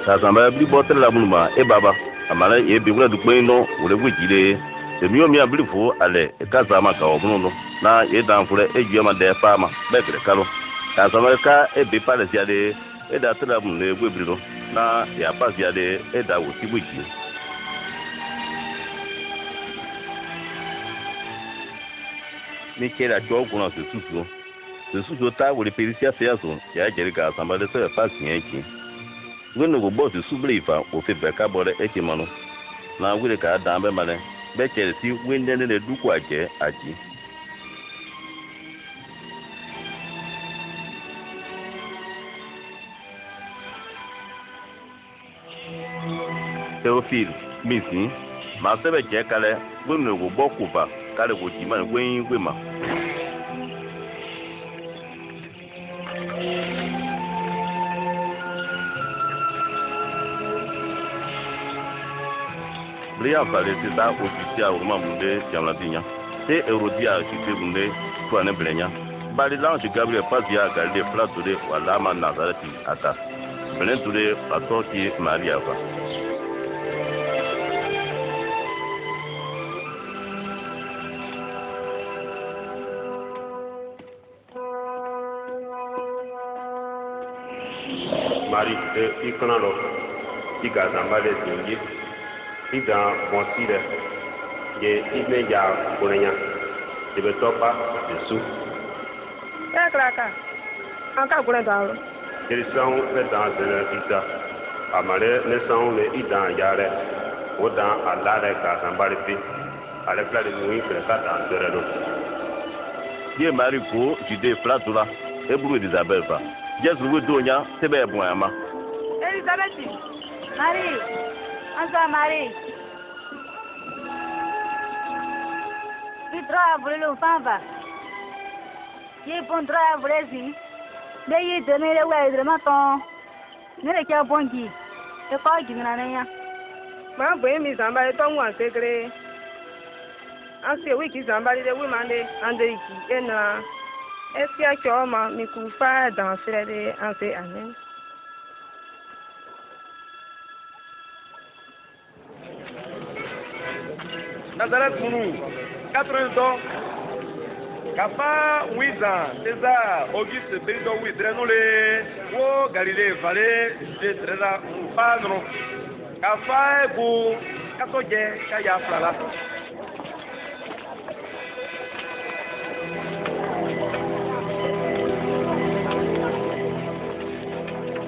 ta samba bli botre la munuma e baba amala e bi wala du kwendo wole wujire e mi o mi abli fu ale e ka zama ka obuno na e dan fure e juma de fama be gre kalo ta samba ka e bi pale siade e da tra mun le gwebriro na ya pa siade e da wo ti wuji mi kera jo kuna se susu ta wole perisia fiaso ya jeri ka samba de se fa sienki wenu go boss subli fa o fe beka bore eke manu na wire ka dan be male be chelsea wende ne duku aje aji Theophile misi ma sebe je kale wenu go boku fa kale go ji man wen wema Brian fallait c'est ça officiel au moment munde jamladinya c'est Eurodia qui fait munde pour un blenya bali l'ange Gabriel Pazia galde plateau de wala man Nazareti ata belen touré plateau qui Maria va Marie de ikonalo igazambale tingi ida bonsire ye ibne ya bonenya de topa Yesu Kraka anka gure dawo Christian est dans le ida amare ne sont le ida yare odan alare gazambale pe ale pla de nuit que ça dans le redo ye Marie ko jide flatula e buru Isabelle va Jésus we donya sebe bon ama Elisabeth Marie Ansa Marie Pitra brûle fava Ye pondra brezi De ye donner le ouais de matin Ne le kia bongi E ko gina na ya Ma bo mi zamba e to nwa sekre Anse wiki zamba de we mande andeki ena Eskia choma mi kufa dans frère anse amen Nazareth Mounou, 80 ans, Kafa Ouiza, César, Auguste Berido Ouidrenole, Wo Galilée Vallée, Jetrena Moupadron, Kafa Ego, Katoje, Kaya Flala.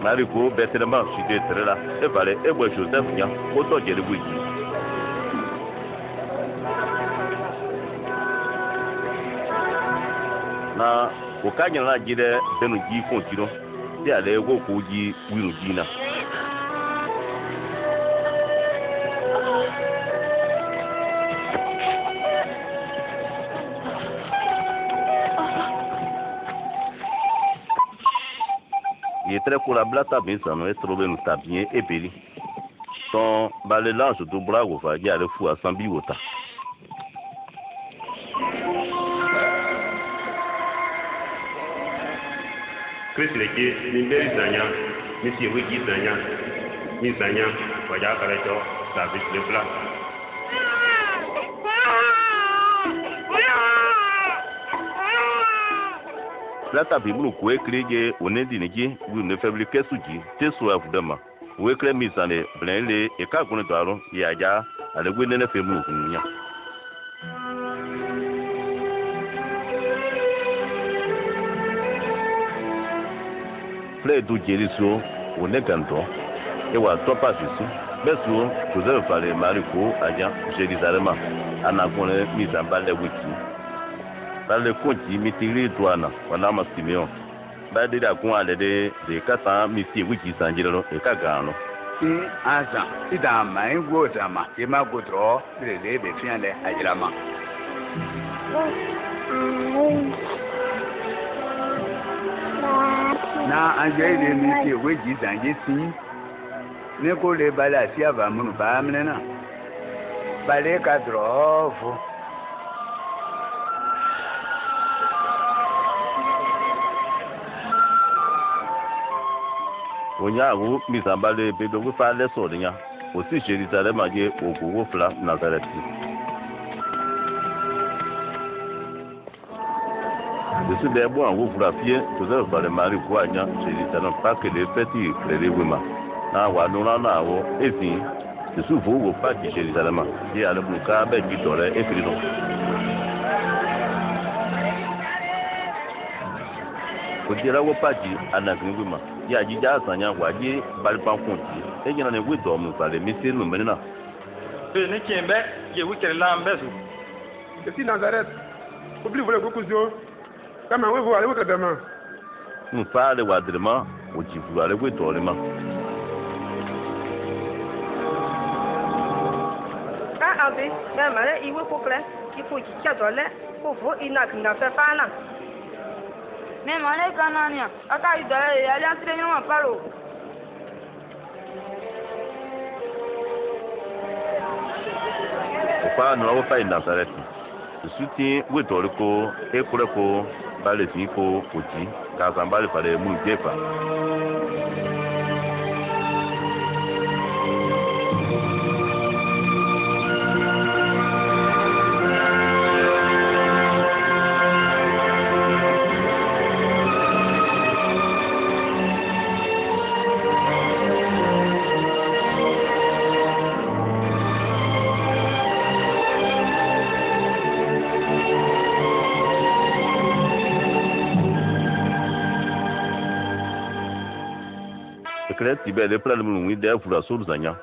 Mariko Bethlehem chide trela e vale e bo Joseph nya o to jere wuji na o ka nyana jide denu ji kontiro ti ale go ko ji wiru jina il très pour la blata bien ça nous est trouvé nous ta bien et peli son balélange de bravo va y aller fou à sambi wota Chris leke ni mberi zanya ni si wiki zanya ni zanya waja kalecho service de plat Plata bibulu ko ekleje onendi neji wi ne fabriquer suji te so afudama we kle misane blenle e ka gunu taro ya ja ale gwe ne femu kunya Fle du jeriso oneganto e wa topa sisu besu Joseph fale Mariko aja Jerusalem anakone misambale wiki Bale konti mitiri douana wana ma Simeon bade da kun ale de kasa misi wiki sanjiro e ka gano asa ida mai gota ma e ma gotro le be fiale ajrama na anje de misi wiki sanje si ne ko le bala si ava munu ba mnena bale ka drofu onyago misambale bedo we fa le so nya o si Jerusalem aje ogo wo fla Nazareth. Je suis des bons vous frappiez, vous avez parlé Marie Kouanya, Jerusalem, pas que les petits frères Wima. Na wa nuna na wo efin, je suis vous pas de Jerusalem, et à le bouca be qui tore et frido. Ko dira wo paji anagin Wima, ya jija sanya waje balpan konti, e jina ne wido mu pale misir mu menina. Pe ne kembe, ye wikere lambezu. C'est Nazareth. Oublie vous le conclusion. Comme on veut aller au demain. Nous faisons le wadrement, ou tu veux aller au tournement. Ah, oui, mais malheureusement, il faut que il faut qu'il y ait de l'air pour vous, il n'a fait pas là. Mais malheureusement, quand on y a, il doit aller à l'entraînement à Palo. Pourquoi nous n'avons pas une Nazareth? Je soutiens où est le co et pour le co. Bale siko oti kazambale pale mungepa Tibe le plan mu de fura sur zanya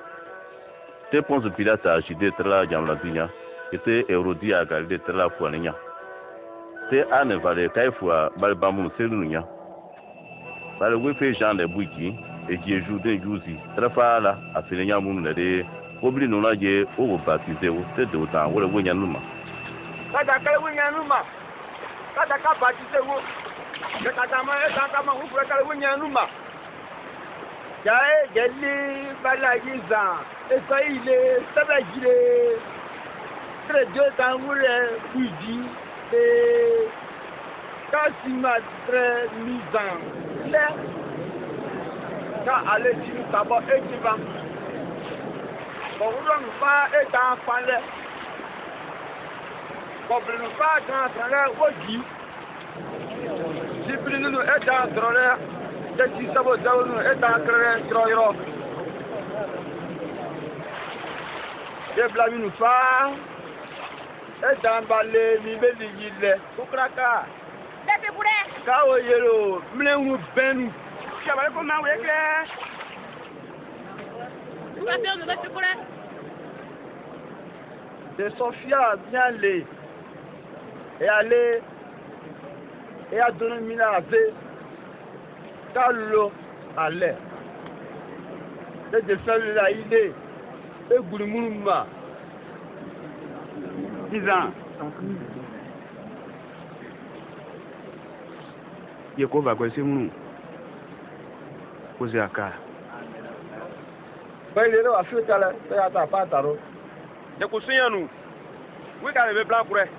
te ponce pirata agide tra jamla dinya ete erodia galde tra fuaninya te ane vale kaifua balba mu selunya vale we fe Jean de Bouki et Jésus de Juzi trafala afilenya mu nere obli no laje o baptiser o te de autant wole wonya numa Kada kale wonya numa. Kada ka baptiser wo. Ke kada ma e tan kama hu kale wonya numa. Jae geli balagiza eso ile sabajire tre dio tangure buji e kasima tre mizan le ka ale ti tabo ejiba bo wuro nfa e ta pale bo blinu fa kan sare woji jibrinu e ta drole Jeti sabo jawnu eta krere troiro. De blaminu fa. Eta mbale mi beli yile. Ukraka. Dete pure. Kawo yero, mlengu benu. Chabale ko ma wekle. Tu vas faire de dete pure. De Sophia bien les. Et aller et a donné mina ave. Kalo ale e de felu la ide e gurumuma Dizan ye ko va ko se mu ko se aka ba ile ro afita la te ata pataro De kusunyanu. We ka be plan kure.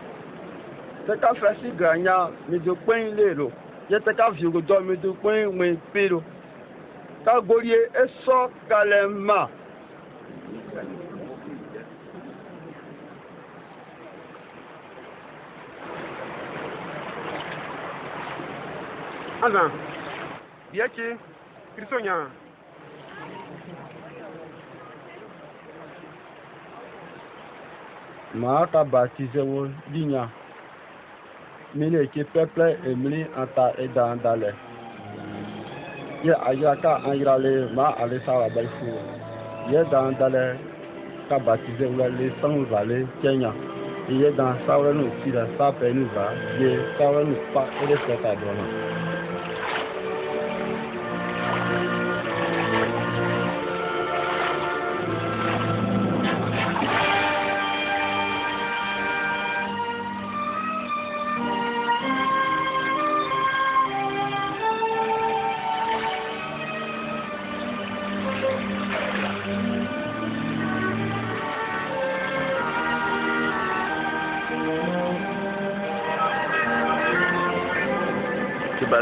te ka fasi ganya mi do pen le ro ye te ka fi go do mi do pen we pero ka gorie e so kalema Azan. Yeki Kristonya. ma ka baptiser wo dinya mele ke peuple emli anta edan dale ye ayaka angrale ma ale sala balfu ye dan dale ka baptiser wo le sang vale kenya ye dan sawre no tira sa pe nu va ye sawre no pa ele se ta dona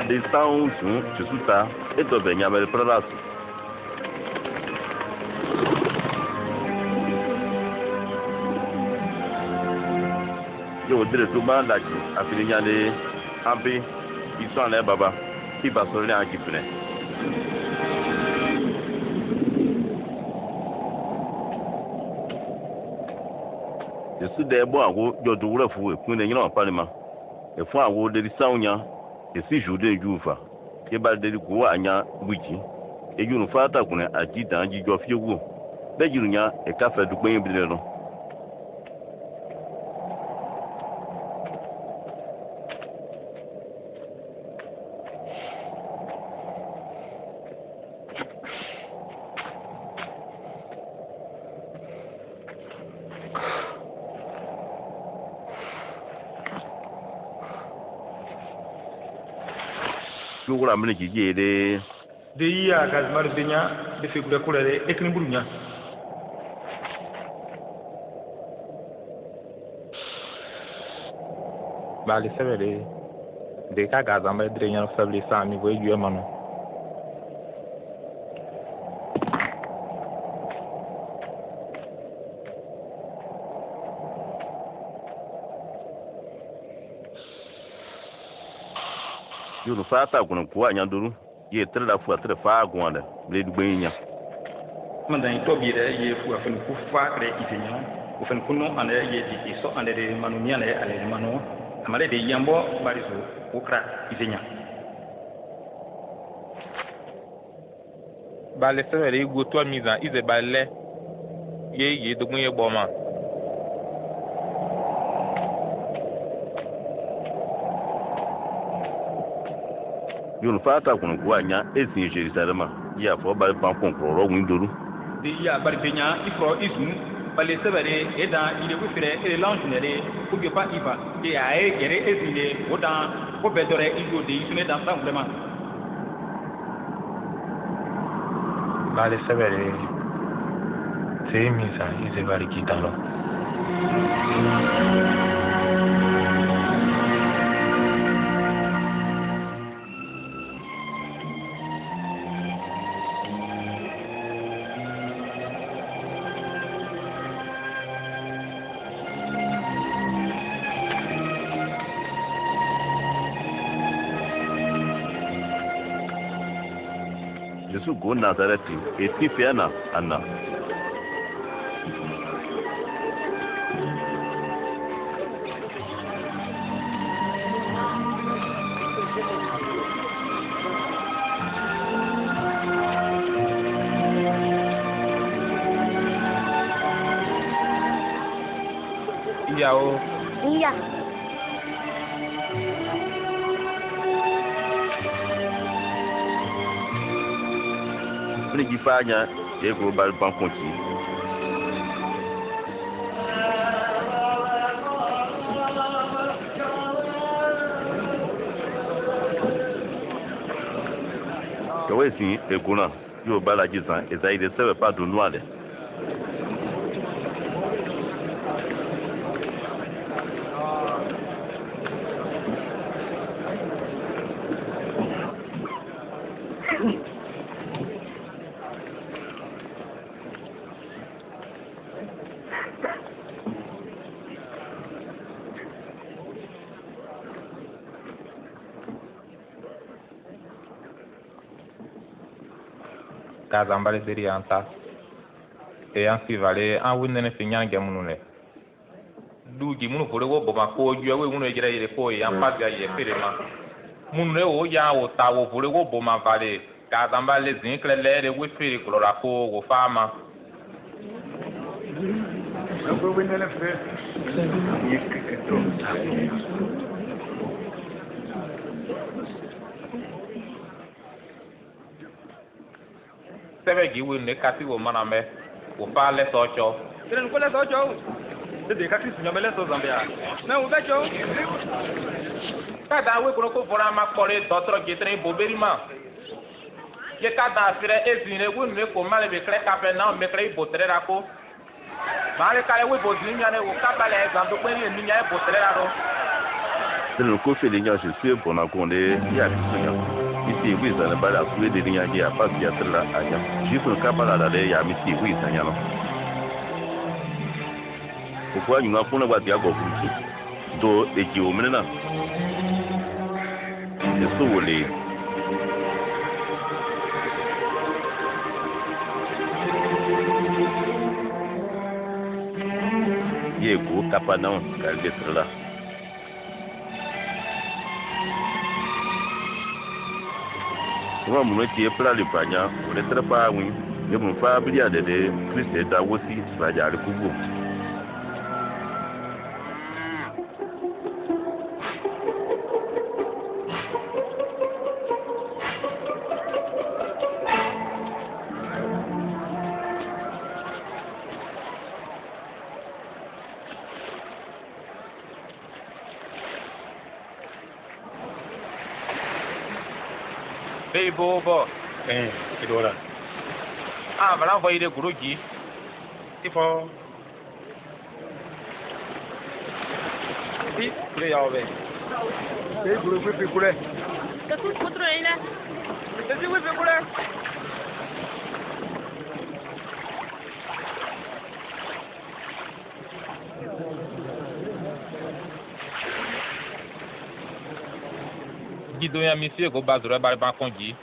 Des sounds, tu souta, et tu viens me le prendre. yo dire to ba la ji afilinya le ampe isan le baba ki ba so le an ki pne Yesu de bo awo yo do wura fu e kun de nyina parlement e fu awo de saunya e si jude jufa ke ba de ko anya buji e yunu fata kun aji dan ji jo fi wo de junya e ka fe du gben bi le no Jugura mene ki de iya gazmar binya de fi gure kurere ekni burunya bali severe de ka gazamba drenya fabli sa mi voy yu mano yunu fata kun ko anya duru ye trela fu atre fa gwanda le du gbenya mandan to bi de ye fu afan ku fa kre itenya ku fan kuno ande ye di so ande de manu nyane ale de manu amale de yambo bariso ukra itenya bale severe go to miza ize bale ye dogun ye boma yunu fata kun ko anya esin Jerusalem ya fo bari pan kon ko ro windoru de ya bari benya ifro isun bale severe eda ile ku fere e launch nere ku bi pa iba de ae gere ezile odan ko bedore igo de isune dan san vraiment bale severe c'est misa ize bari kitalo Yesu go Nazareti e ti fiana anna Yao Iya. Ni jifanya ye go bal bankonti Yo esi e gona yo bala jizan ezai de sebe pa do noale Kazambale deri anta e ansi vale an wunene finyan gemunule du gi munu fore wo boma ko ju we munu ejira yire ko ya paga ye firema munu o ya o ta wo fore wo boma vale Kazambale zin klele we fere klora ko wo fama ko wunene fe yikito sebe gi wunne kasi wo mana me wo fa le socho Tienen cuál es ocho. Desde casi se llama eso Zambia. No, un becho. kada we ko fora ma kore dotro getre boberima ye kada fire ezine wunne ko male be kre kafe na me kre botre rako male kale we bodini nyane wo kabale example pe ni nya e botre raro Tele ko fe linya je suis pour na konde ya bisunya isi wi zana bala suwe de linya ya pas ya tela anya jifu kabala da ya misi wi zanya no ko kwa nyuma kuna ba dia go buki do eji omenana eso wole ye ko Capernaum Galilée. Wa mun ke fara lipanya wala tarfa wi ya mun fa biya da Kristo da wasi sajari kugo Bobo. Kidora. Voilà, envoyer des gros guis. Il faut. Si, le yawe. C'est pour le plus coulé. C'est tout pour toi, là. C'est du plus coulé. Guidoya monsieur go bazura ba ba konji.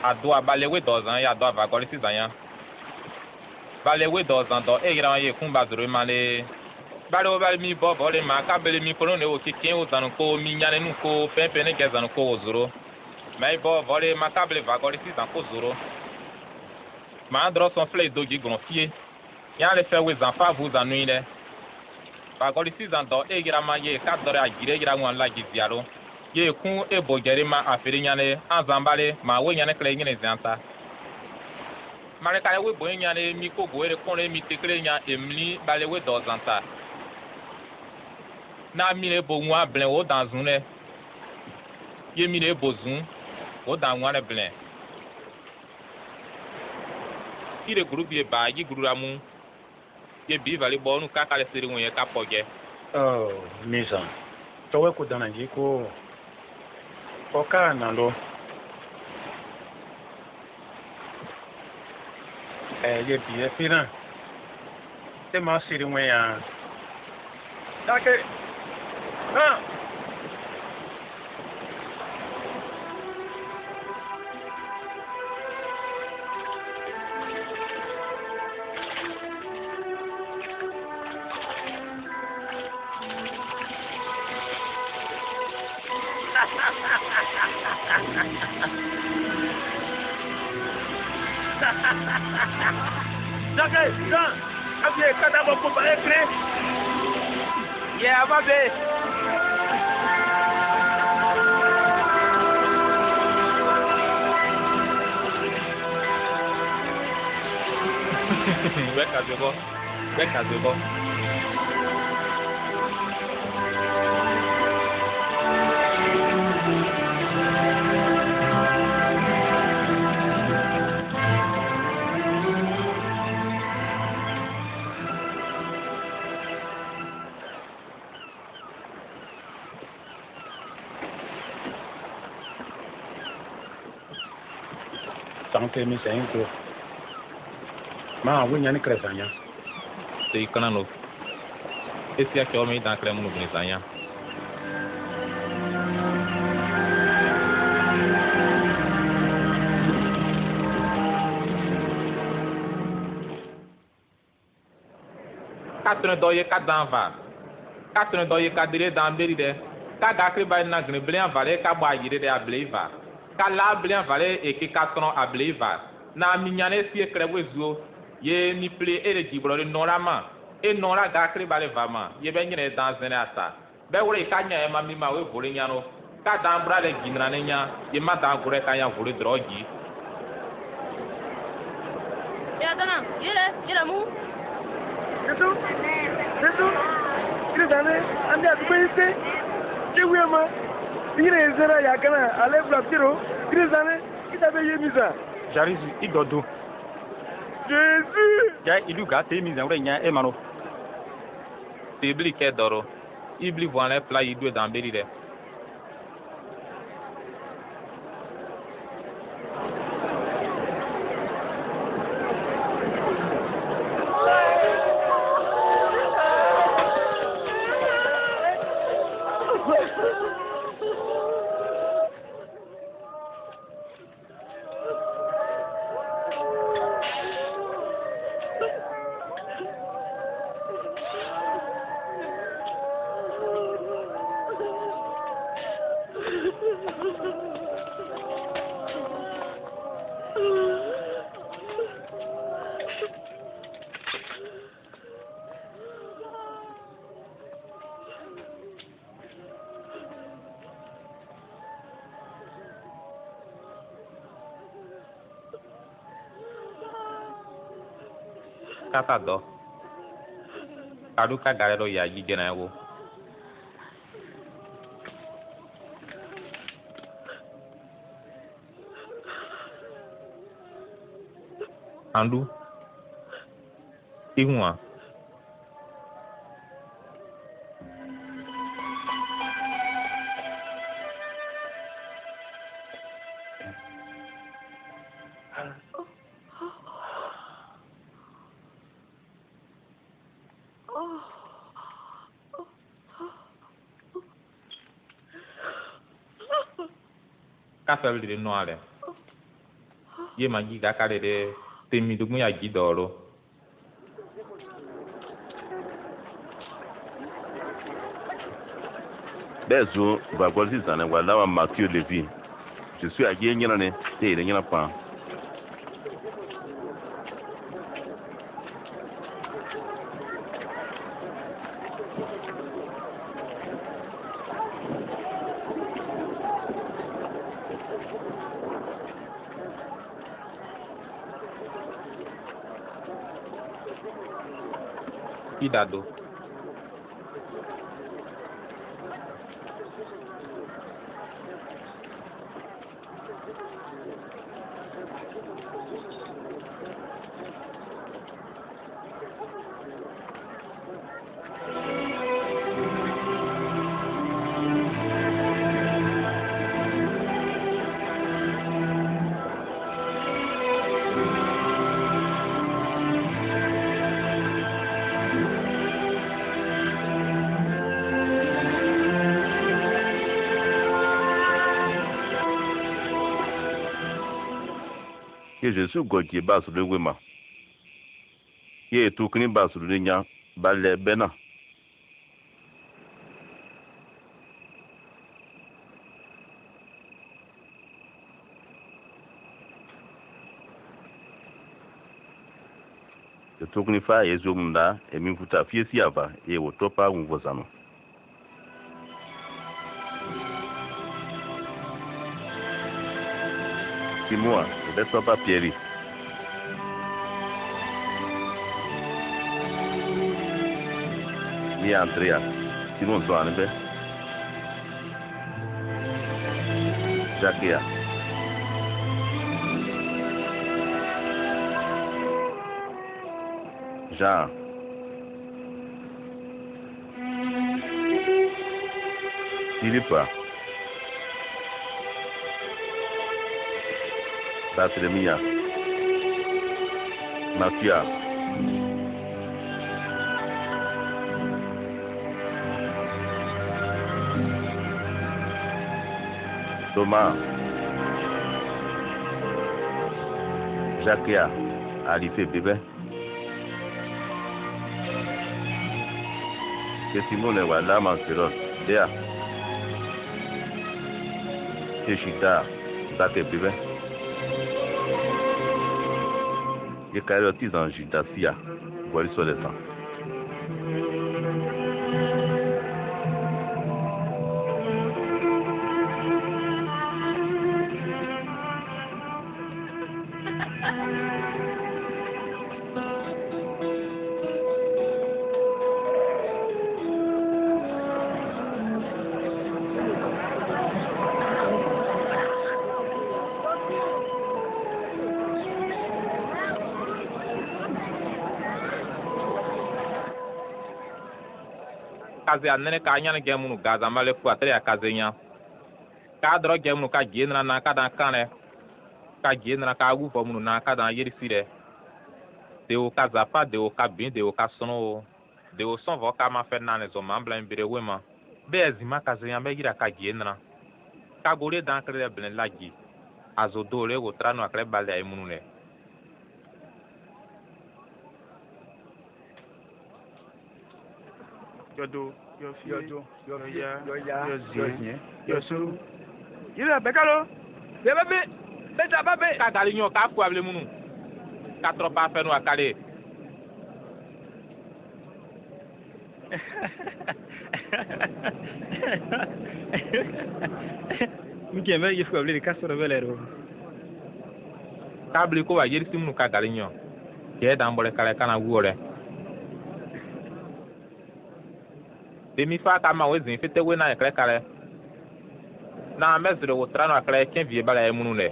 Ado abalewe dozan ya do avagori sizanya. Balewe dozan do e gira ye kun bazura male. Bale o bale mi bo le ma ka bele mi kono ne o kikin o zanu ko mi nyane nu ko pepe ne ke zanu ko ozuro. Mai bo le ma ka bele vagori sizan ko zuro. Ma andro son flé dogi gonfie. Ya le fe we zan fa vous anuile. Vagori sizan do e gira ma ye ka dore agire gira wan la giziaro. Ye kun e bogere ma afiri nyane anzambale ma we nyane kle nyene zanta mare kale we bo nyane mi ko goere konre mi tekle nya emli bale we do zanta na mi le bo nwa blen o dan zunle ye mi le bo zun o dan nwa le blen ire groupe ye ba yi groupe mu ye bi vale bo nu ka kale seri won ye ka poje Misa. Towe ko dana jiko. Oka nalo. Ye biye fina. Te ma siri mwe ya. Dake. Ha. Dake, Jean, abiye kada mo ko ba ekre. Ye ababe. Beka zego. Santé mi sen ko. Ma wo nyane kresanya. Sei kanano. Esse aqui homem da creme no brisanya. Katrin doye kadanva. Katrin doye kadire damberi de. Kaga kriba na gni blian vale ka ba yire de ableva. Kala blian vale e ki katron ableva. Na minyane si ekrewe zuo. Ye ni ple ere jibro de norama. E nora ga kriba le vama. Ye benye dans zene ata. Be wore kanya e mami ma we vole nyano. Ka dambra le ginrane nya. Ye ma dan gure kanya vole drogi. Ya dana, yele mu. Yesu. Ile dane, ande atubese. Chewe ma. Ile zera ya kana, ale blapiro. Ile dane, itabe yemisa. Jarisi idodo. Jésus. Ya idu ga te mi zan wure nya e mano. Ibli ke doro. Ibli voile pla idwe damberi de. kata do kadu ka gare do ya ji gena wo andu ihua kafel de no ale ye magi ga kale de temi dugun ya gi doro Bezo va quasi sana guardava Mathieu Lévy. Je suis à Guéniane et il n'y en a pas. idado Que je suis Gauthier bas sur le Wema. Il est tout clean bas sur le Nia, Balé Bena. Le tout clean fa et Zomunda et Mifuta Fiesiava et au topa ou Vosano. C'est moi, je ne pas Pierre. Ni Andrea, Simon Soanbe, Jacques, Jean, Philippe, Barthélemy, Mathieu, Thomas, Jacques, Alice Bébé, que Simone Walla Manserot, Déa, Chita, Date Bébé. Et carottes en Judasia, voilà sur le temps. kaze anene ka nyane gemunu gaza male ku atare akaze nya ka dro gemunu ka genra na ka dan kane ka genra ka gu fomunu na ka dan yeri sire de o ka zapa de o ka bin de o ka sono de o son voka ma fe na ne zo mambla mbire wema be ezima kaze nya be gira ka genra ka gore dan kre blen lagi azodore o trano akre bale ay munu ne Yodo, Yosu. Yila bekalo. Bebe, beta babe. Ka galinyo ka ku able munu. Ka tropa fe no akale. Mke me yifu able ka soro belero. Ka able ko wa yeri simunu ka galinyo. ke dan bole kale kana wore demi fa kama wezin fete we na kale kale na mezro wotra no kale ken vie bala emunu ne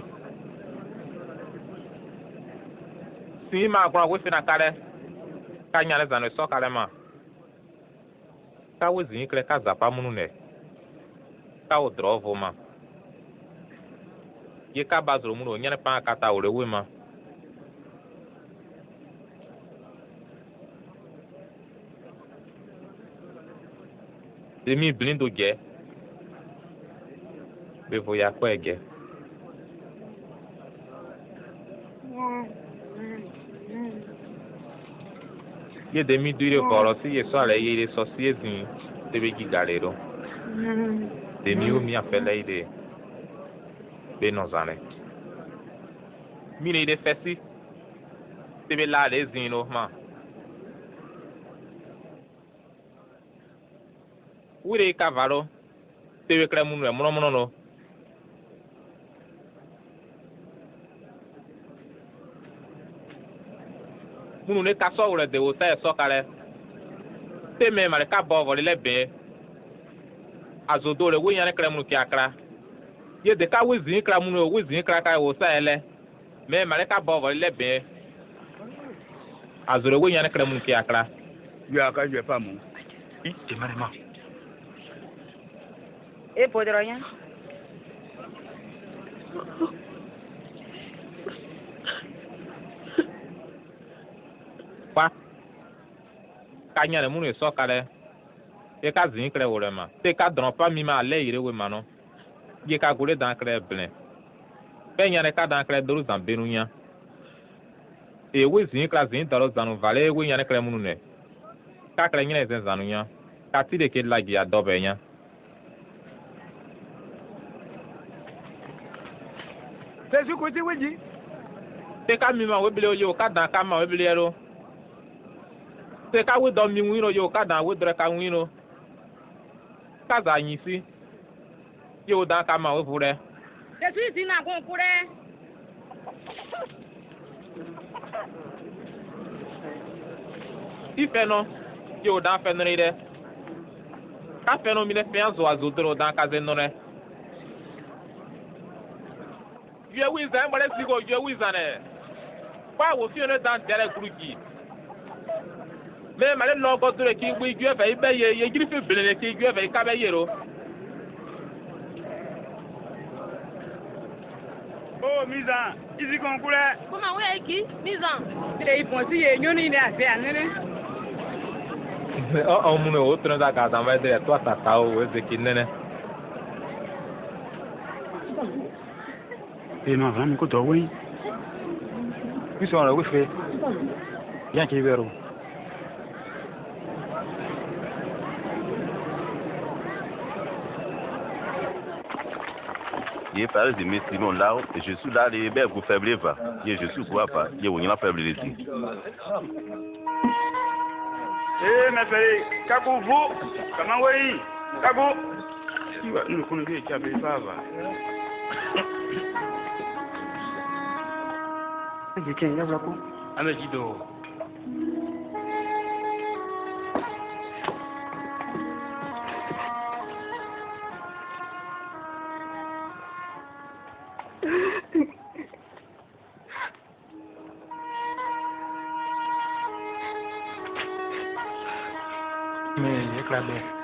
si ma gwa we fina kale kanya le zanu so kale ma ka wezin kale ka zapa munu ne ka o drovo ma ye ka bazro munu nyane pa kata ore we ma demi blindo je be voya kwege ye demi duire koro si ye so ale ye so si ezin tebe gigalero demi o mi afele ide be nozane mi ne ide fesi tebe la le ezin no ma wure cavalo tebe kre munu mono no munu ne ka so wure de o sa so kale teme mare ka bo vole lebe azodo le wo yan kre munu ki akra ye de ka wizin kra munu o wizin kra ka o sa ele me mare ka bo vole lebe azore wo yan kre munu ki akra yo aka je pa mu te mare ma e podronya pa kanya le munu so kale e ka zin kre wore ma te ka dron pa mi ma le ire we ma no ye ka gure dan kre blen pe nya ne ka dan kre doru zan benunya e we zin kra zin daro zanu vale we nya ne kre munu ne ka kre nya zen zanunya ka ti de ke lagi adobe nya Tesu kuti weji te ka mi ma we bile yo ka dan ka ma we bile ro te ka we do mi wino yo ka dan we dre ka wino ka za yin si yo dan ka ma we fure Tesu ti na gun kure ife no yo dan fe no ire ka fe no mi le fe anzo azodro dan ka ze no re ye wiza mbale sigo ye wiza ne pa wo fi ne dan dele gurugi me male no go dure ki gbe ju efe ibe ye jiri fi bele ki ju efe ka be yero o miza izi kon kure kuma we ki mizan ile ipon si ye nyoni ni ase anene o mu ne o tro da ka da ma de to atata o we ze ki nene e no avram ko to we ki so ra we fe yan ki vero ye parle de mes Simon là et je suis là les belles pour faible va ye je suis quoi pas ye woni la faible les e me fere ka ko vo kama we ka go iwa nu ko ne ke be baba je ken ya blako ana jido me ye klabe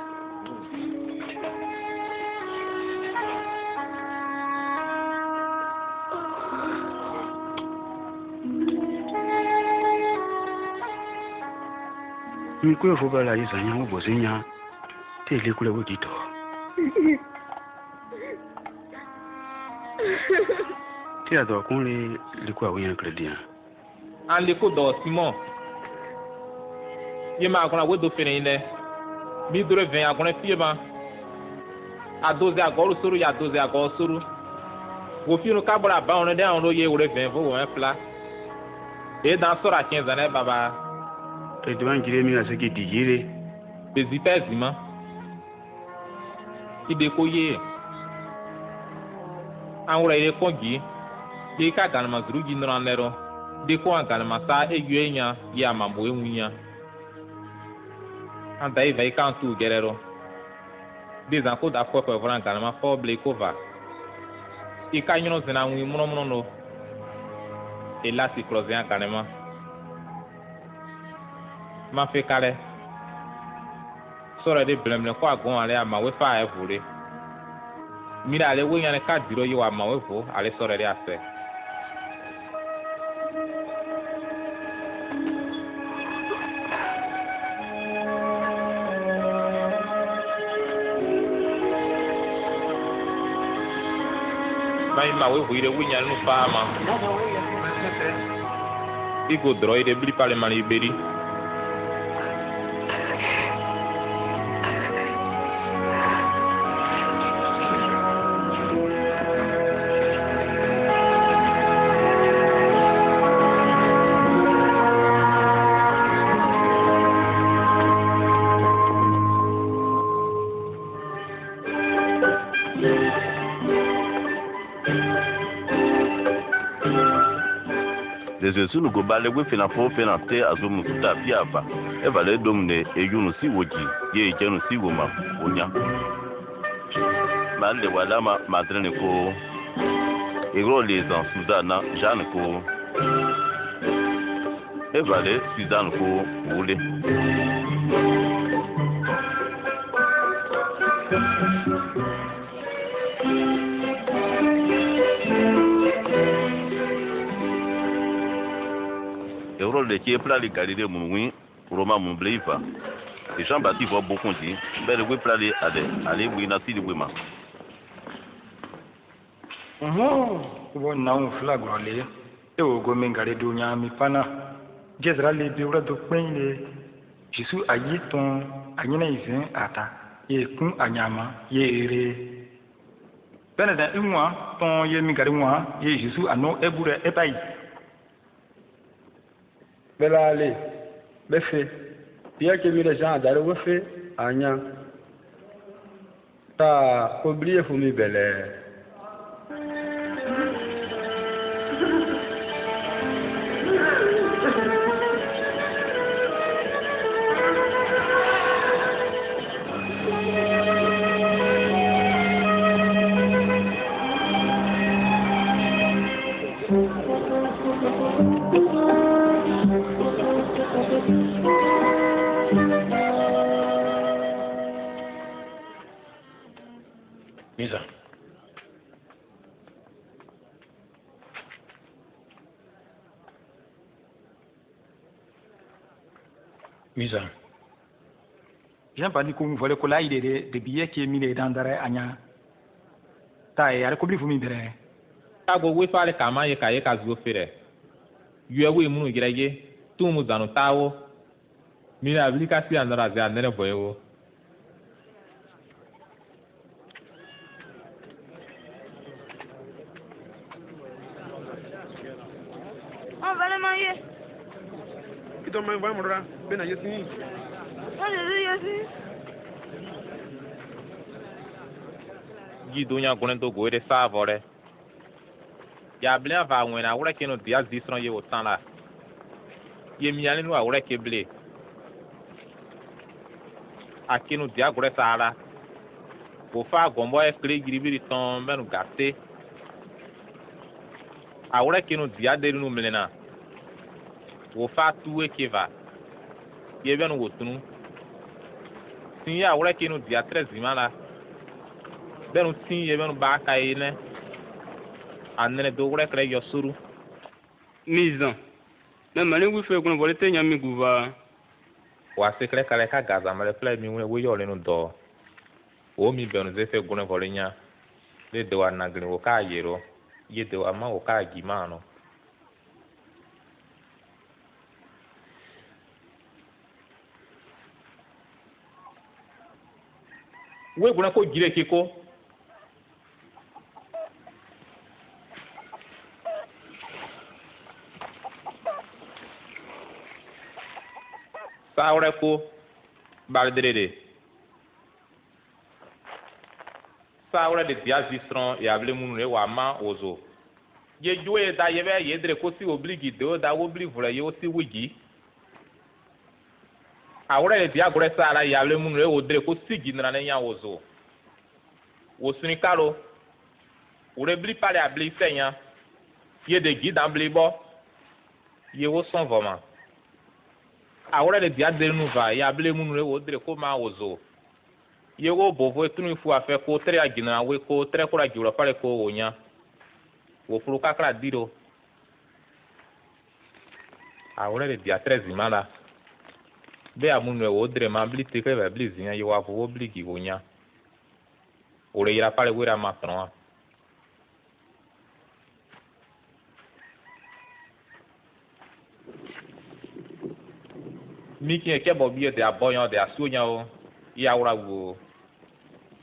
Mkwe fuba la isa nyangu bozinya tele kule wudito tia do kunle likwa wiyan kredian an le ko do Simon ye ma akona we do fene ine mi dure 20 akona fie ba a 12 agoro suru ya 12 agoro suru wo finu ka bora ba on de on ro ye wore 20 vo won fla e dan sora 15 ane baba te duan jire mi aseki dijire bezita zima ide ko ye an wora ile kongi ye ka gan mazuru gi nran lero de ko angana masa eguenya ya mambo emunya anda e vai kantu gerero de zanko da ko ko vran kana ma fo ble ko va e kanyo zena wi muno no e la si close ya kanema ma fe kare sora de blemle ko agon ale ama we fa e vure mira ale we yan ka diro yo ama we vo ale sora de ase mai ma we huire winya no fama igo droide bli pale mali beri Yesu no go bale we fina fo fina te azumu tuta piava e vale domne e yunu si woji ye jenu si woma onya male wala ma madrene ko e gros les en Sudana Jeanne ko e vale Sudane ko wule de qui est plat les galilées moui Roma mon bleifa et Jean-Baptiste va beaucoup dit belle we plat les aller oui na si de wema wo na un flag ole e o go mengare do nya mi pana jezra le bi ora do pen le Jésus ayi ton anyina izin ata ye kun anyama ye ere benada inwa ton ye mi gari nwa ye Jésus ano ebure ebai belale befe bien que les gens d'aller au fait anya ta oublié faut mi belle Misa. Jean pas dit qu'on voulait que là il est de billets qui est mis dans derrière anya. Ta e ale ko bli fumi bere. Ta go we pale kama ye ka zo fere. Yue we munu girege tu mu zanu tawo. Mira ablika si andara za nene boyo. On va le manger. Qui t'en va mourir? Ben aïe si. Allez, Gidonya gonendo go de savore. Ya blen va wena wura keno dia zisron ye otan la. Ye miale no awura ke ble. Akeno dia gore sala. Bo fa gombo e kle giribiri ton menu gate. Awura keno dia de no melena. Wo fa tuwe keva. Ye benu wotunu. Sin ya awura keno dia 13 mala. Benu tin ye benu ba kai ne anene do wure kre yo suru Mizan na mane wi fe kun vole te nyami guva wa se kre kale ka gaza male play mi we yo le no do o mi benu ze fe gun vole nya le do anagri wo ka yero ye do ama wo ka gimano we gun ko gire kiko Saure ko baldrede. Saure de dia zistron e able munu wa ma ozo. ye joe da ye be ye dre ko si obligi do da obli vure ye o si wigi awre le dia gore sala ya le munu e o dre ko si gi na nya wozo wo suni karo ore bli pale abli fenya ye de gi dan bli bo ye wo son voma awre le dia de nu va ya bli munu e o dre ko ma wozo ye wo bovo etunu fu afe ko tre agina we ko tre ko ra juro pale ko onya wo furu kakra diro awre le dia 13 mala be amunu e wo dre ma bli te ke ba bli zinya ye wa vo bli gi onya ore ira pale we ra ma tron miki e ke bo bi de aboyan de asunya o ya wura wo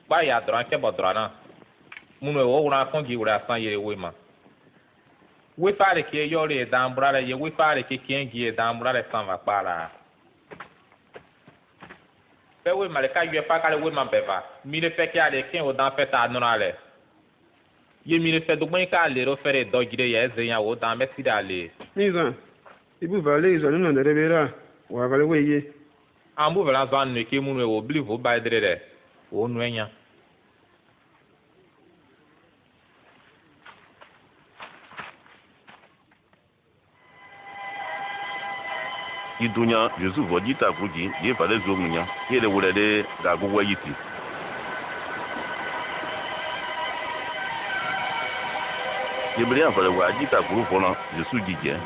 ba ya dran ke bo drana munu e wo wura kon gi wura san ye we ma we fare ke yo le dan brale ye we fare ke ken gi dan brale san va para pe we male ka yue pa ka le we ma beva mi le fe ke ale ken o dan fe ta nora le ye mi le fe do gben ka le ro fere do gire ye ze yan o dan me si da le Nizan, ibu vale izanu na derebera, wa vale weye. ambu vela zan ne ke munu e wo bli vo ba dre de o nu enya idunya Yusuf vodita kuji ye fale zo munya ye le wole de ga gugwa yiti ye bria fale wa jita kuru fona Yusuf jije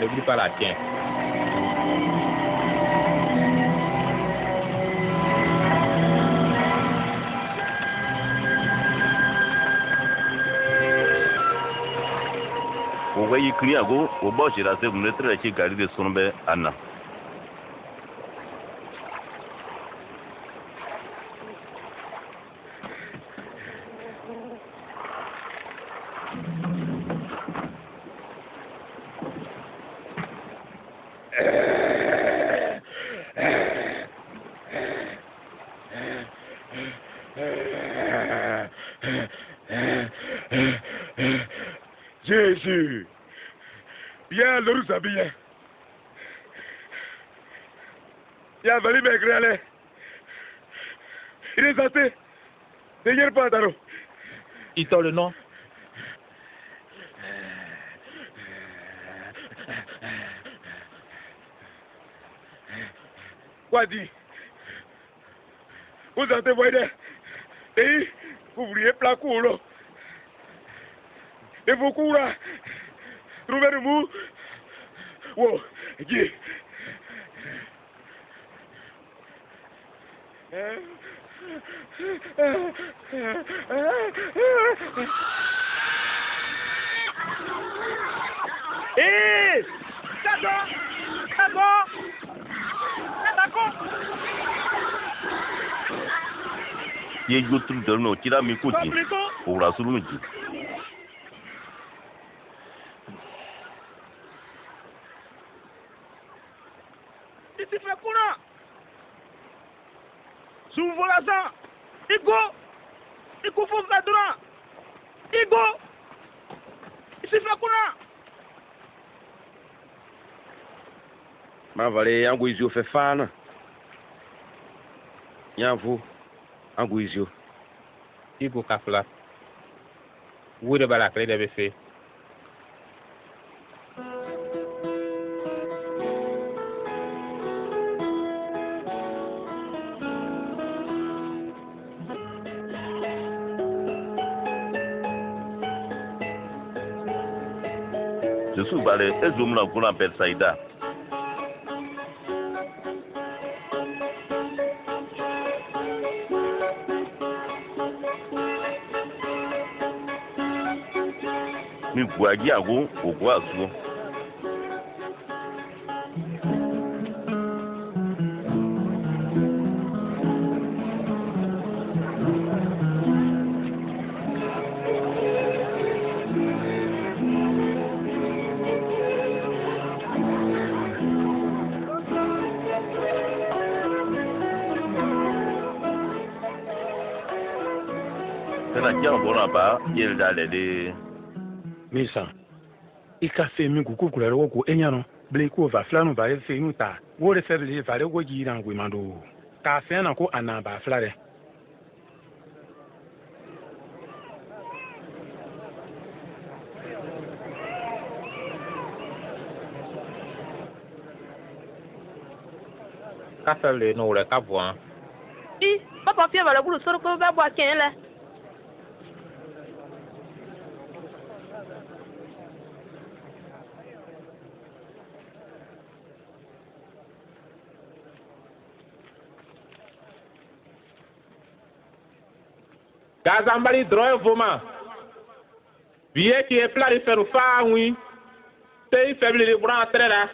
ne oublie pas la tienne. O wayi kriya go o bo shira se mun tere ki gari de sunbe anna Jésus, bien le bien. Il a valu mes grêlés. Il est santé. Seigneur Pantaro. Il t'a le nom. Quoi dit? Vous avez voyé et vous vouliez plat court. Et vous courez. Trouvez-vous. Wow, Dieu. Hé! D'accord! ye yotru de no kira mi kuti o la sulu ji Ici fait courant! Sous vos l'argent! Igo faut faire droit. Igo. Ici fait quoi? Ma vale angu izio fait fan. Nyavu angu izio. Igo kafla. Wure bala kle de befe. Je suis balé et je me l'en appelle Saïda. Mi boagi ago au boisou. Misa, ika fe mi kuku kula ro ko enyano ble ko va flanu ba e fe nuta wo le fe ble va le go ji ran gwe mando ka fe na ko ana ba flare ka fe le no le ka boan papa fie va le bulu soro ko ba bo aken le Gazambali droit voma. Bien qui est plat de faire au fa oui. C'est faible de bras très là.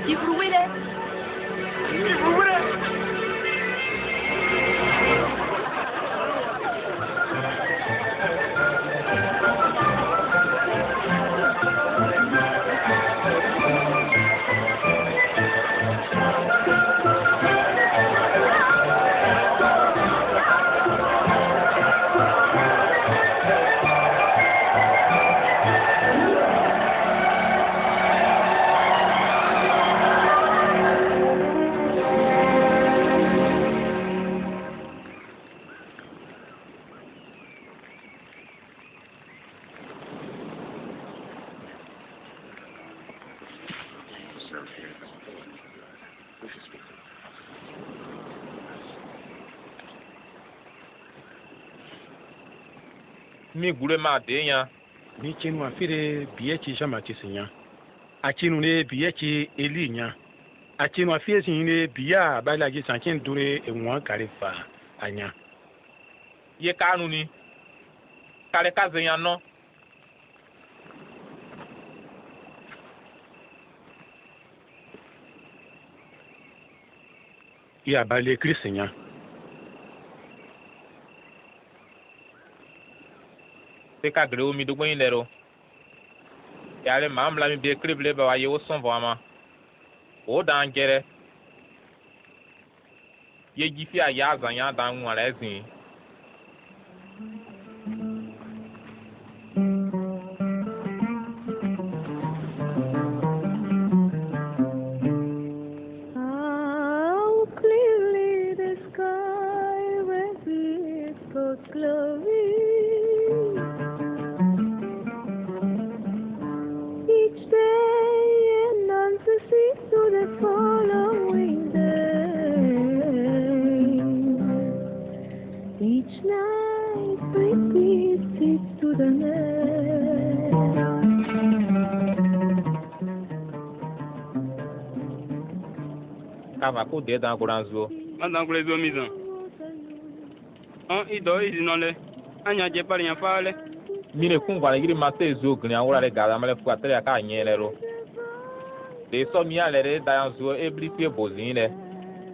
Il brûle. Mi gule ma de yan. Mi chenu afire biyechi jama chisinya. Achinu ne biyechi elinya. Achinu afire sinne biya bala gi sanchen dure e won karifa anya. Ye kanu ni. Kale ka zeyan no. Ya bale krisinya. Ka gre omi do gwen lero ya le mam la mi be krible ba wa ye wo son vama o dan gere ye gifi a ya zan ya dan wan la zin How clearly the sky reveals God's glory. To the following day, each night repeats it to the next. Kama ko de dan kuranzo. Mandan kule zo mizan. Ido izi nole. Anya je pari yan faale. Mire kun wala giri mate zo gni awura le gala male fu atere aka nyelero. De so mi alere da yanzo ebliti bozine.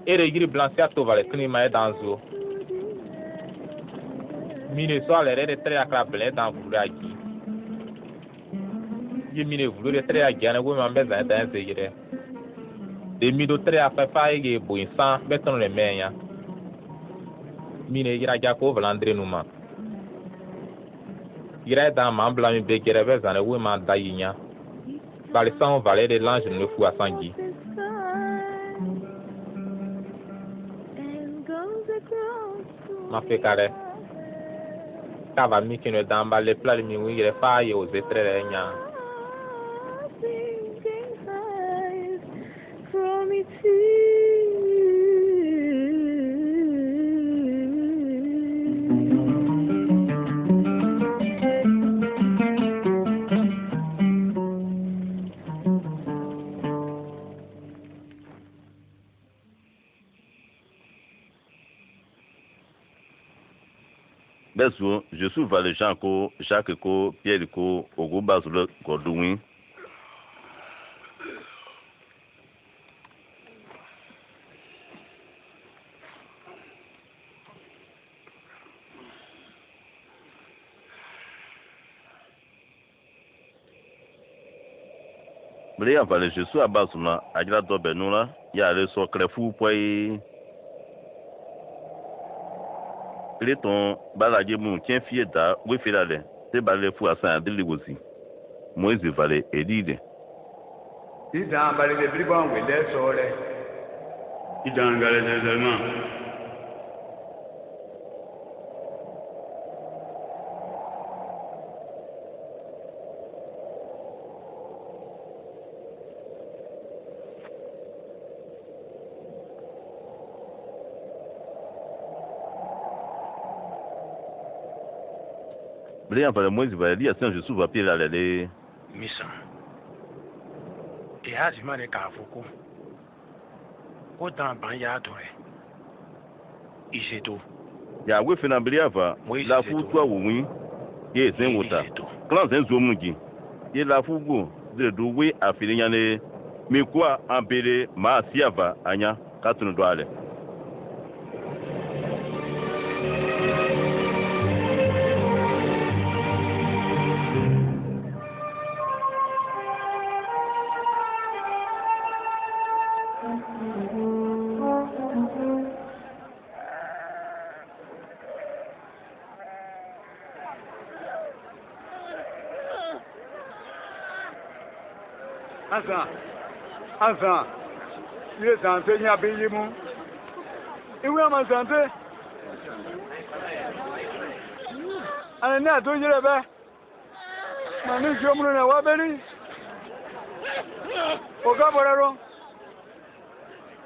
Ere giri blancia to vale kni ma danzo. Mire so alere de tre akra ble dan vuraji. Yemine voulou de très à Gana, vous m'en baiser un ségré. Des mido très à faire faille et bouillant, béton les mains. Mine ira Jaco Valandre Numa. Ira dans ma blâme béguerre dans le women d'aïnia. Par les 100 valets de l'ange ne fou à Sangui. Ma fait carré. Cava mi qui ne damba les plats de mi oui, faille aux étrés. Beso, je suis les gens ko, Jacques ko, Pierre ko, Ogo Bazule Godouin. Bria vale je suis à Bazuna, Agla Dobenula, ya le socre fou poy. Les ton baladier mon tien fier da, oui filale, c'est balé fou à saint de aussi. Moïse valé et dit. Il dans balé de bribon, oui, les soles. Il dans galé des Allemands. Bria vale Moïse valé, il y a je suis à pied là les. Mission. Et Azima de Kafuku. Autant Banya Doré. Iseto. Ya we fena Bria va, la fou toi oui. Ye zen wota. Clan zen zomungi. Ye la fou go, de doué à Filiane. Mais quoi en bélé, ma siava, Anya, katun doale. Enfin, il est santé, il y a payé mon. Et où est ma santé? Elle n'est à tout, je l'ai fait. Manu, je me l'ai wabeli. Au cas où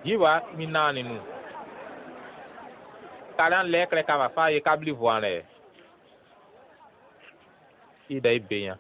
Yiwa, minani nous. Kalan lekre kava fa ye kabli voile. Ida ibeya.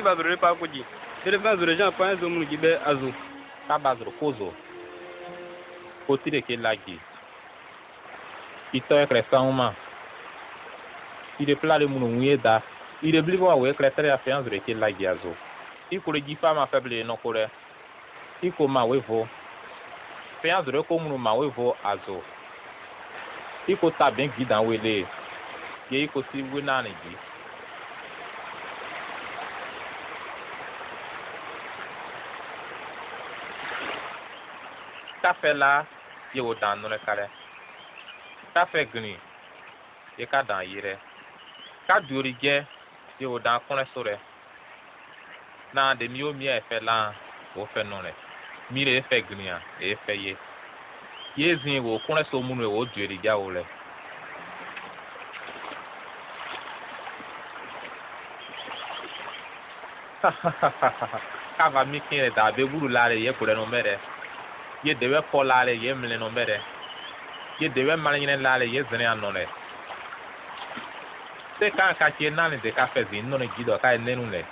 Bazure pa kuji. Tere bazure jan pa zo mun gibe azu. Ka bazure kozo. Koti de ke lagi. Ito ekre uma. Ide pla de munu mueda. Ide blibo wa ekre tere afianzu de ke lagi azu. iko le jifa ma faible no kore iko ma wevo fe azure ko munu ma wevo azo iko ta ben gidan wele ye iko si wina ni ji kafe la ye wo dan no le kare kafe gni ye ka dan yire ka duri je ye wo dan kon sore na de mi o mi e fe la o fe no le mi le fe gni a e fe ye zin wo kon so mu no wo duri ja wo le ka va mi kin da be buru la re ye ko le no mere ye dewe ko la re ye mle no mere ye dewe malanyine la re ye zene anole se ka che nani de ka fe zin no ne gido ka nenu le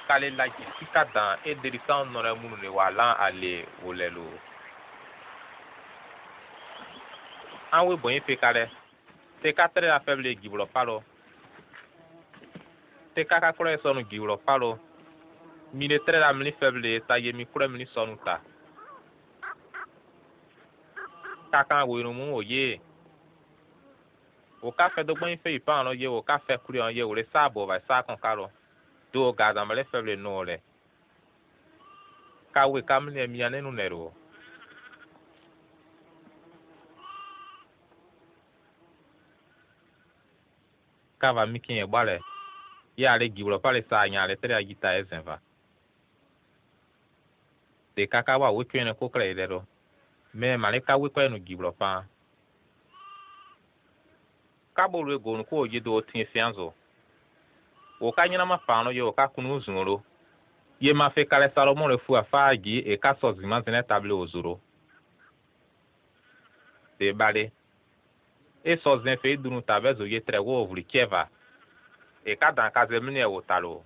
kale la ji sika dan e de sound no re munu le wala ale olelo anwe boyin fe kale te ka tere la faible gibro palo te ka kore sonu gibro palo mi le tere la mli faible ta ye mi kure mli sonu ta kaka wo inu mu oye o ka fe do gbon fe ipa no ye o ka fe kure on ye o le sabo ba sa kan karo do ga da mle faible no le ka we ka mli mi anenu nero ka va mi kin e gbale ya le gibro pale sa nya le tere agita ezenva de kaka wa we kwene ko kre lero me male ka we kwenu gibro pa ka bolu ego no ko je do tin fianzo o ka nyina ma pa no yo ka kunu zunro ye ma fe kale salomon le fu afa gi e ka so zima zene table ozuro de bale e so zen fe dunu tabezo ye tre wo ovri keva e ka dan ka zemini e wotalo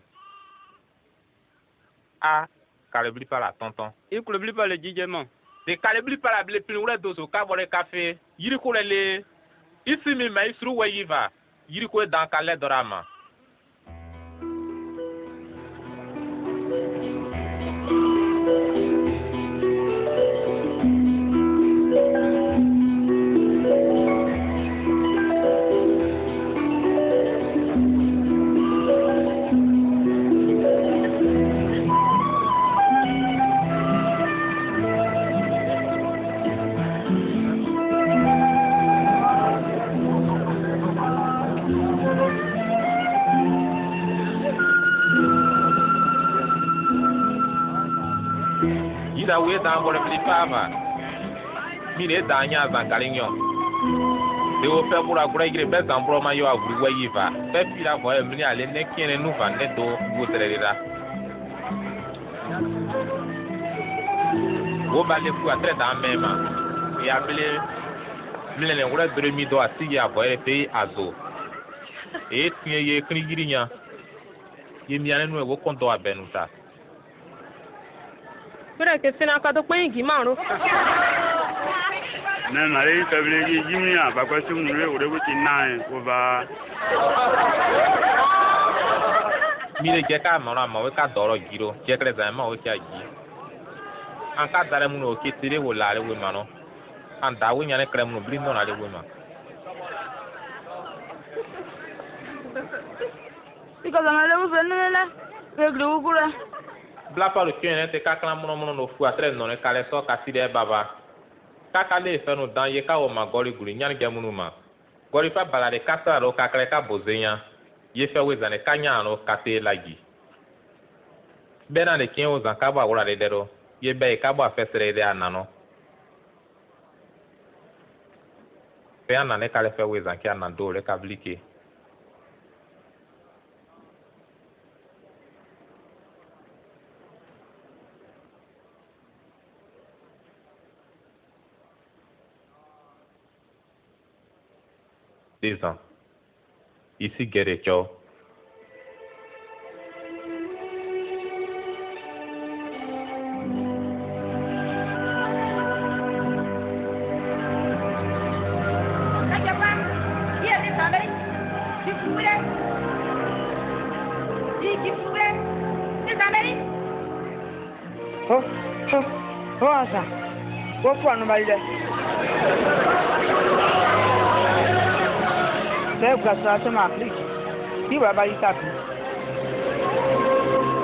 a kalebli para tonton i kulebli pa le jijema de kalebli para ble pin wure dozo ka bore café yiri ko le isi mi mai suru we yiva yiri ko dan kale dorama da we da bore flipava mi le da nya za galinyo de o fe bura gura gire be zan bro ma yo aguru we yiva fe fira bo e mi ale ne kene nu va ne do go terera wo ba le fu atre da mema e abele mi le ngura dore mi do asi ya bo e fe azo e tie ye krigirinya ye mi ane nu e wo konto abenuta bere ke sina ka to pin gi márùn na mare faible gi jimia ba kwa sum nure o de ko tin ko ba mi le je ka mara ma we ka doro giro je kre za ma o kya gi an ka dare mu no ke tire wo la le we ma no an da we nyane kre mu bli no na le we ma iko za male mu fenele we glu gura bla pa le kene te ka kala mono no fu atre no ne kale so ka side baba kaka le fe no dan ye ka o ma gori guri nyan ge munu ma gori fa bala de kasa ro ka kale ka bozenya ye fe we zane kanya no ka te lagi bena de kin o zan ka ba wora de dero ye be ka ba fe sere de anano fe anane kale fe we zan ki anando le ka blike ans. Ici Guérécho. Qui pouvait? C'est Amérique. Oh, ça. Pourquoi nous validons? C'est quoi ça, c'est ma flic. Qui va valider ça?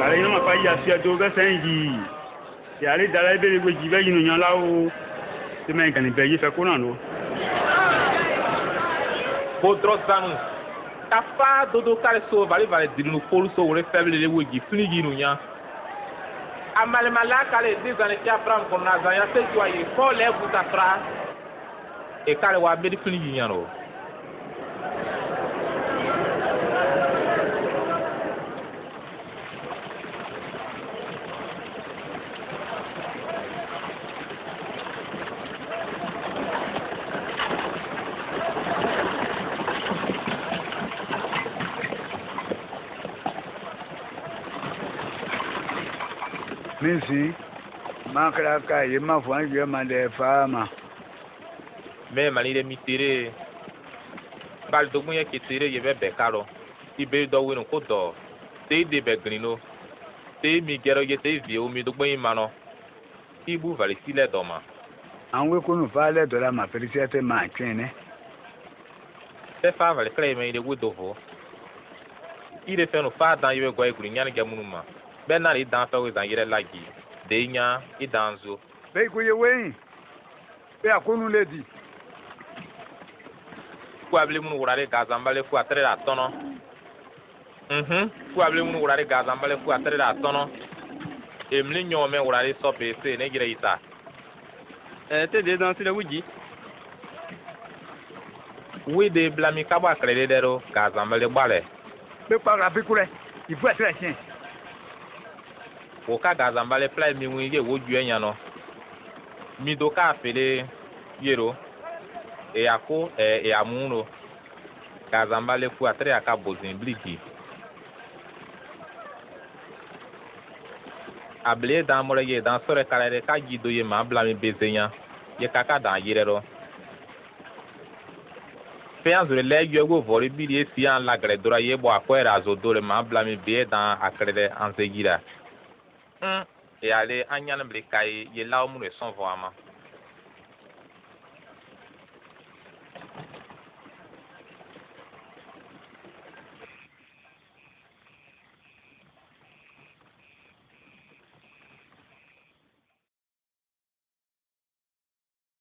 Allez, non, pas y a si à deux versets. C'est allé dans la belle où j'y vais, il n'y a là-haut. C'est même quand il paye, fait qu'on en a. Podrosanu. Kafa dodo kaleso vale dinu polso wore faible le wogi fligi nunya. Amale malaka le dizane kia fram kona zanya se joye ko le buta fra. E kale wa bedi fligi nyano. Misi, makraka yema fwanji yema de fama. Me malire mitire. Bal dogun ye kitire ye be bekaro. Ibe do winu ko do. Te de begrino. Te mi gero ye te vi o mi dogun imano. Ibu vale sile doma. Anwe kunu fale dola ma felicite ma chene. Te fa vale kle me ide wudovo. Ide fe no fa dan ye go eguri nyane gamunuma. Bernard is dans le zangire lagi. Denya is dans zo. Be ko ye wen. Be akonu ledi. Ku able mun wurare gazambale fu atre la tono. Ku able mun wurare gazambale fu atre la tono. Emli nyome wurare so pese ne gire ita. Te de dans le wuji. Oui de blami kaba krede dero gazambale bale. Be pa rapikure. Il faut être chien. Oka gazambale play mi winge woju enyano mi do ka fele yero e ako e amuno gazambale fu atre aka bozin bliki able dan more ye dan sore kala ka gido ye ma bla mi bezenya ye kaka dan yirero fe anzure le yo go vori bi e si an la gre dora ye bo akwera zo dole ma bla mi be dan akrede anzegira. Et aller à Nyanablekai, il y a là où nous sommes vraiment.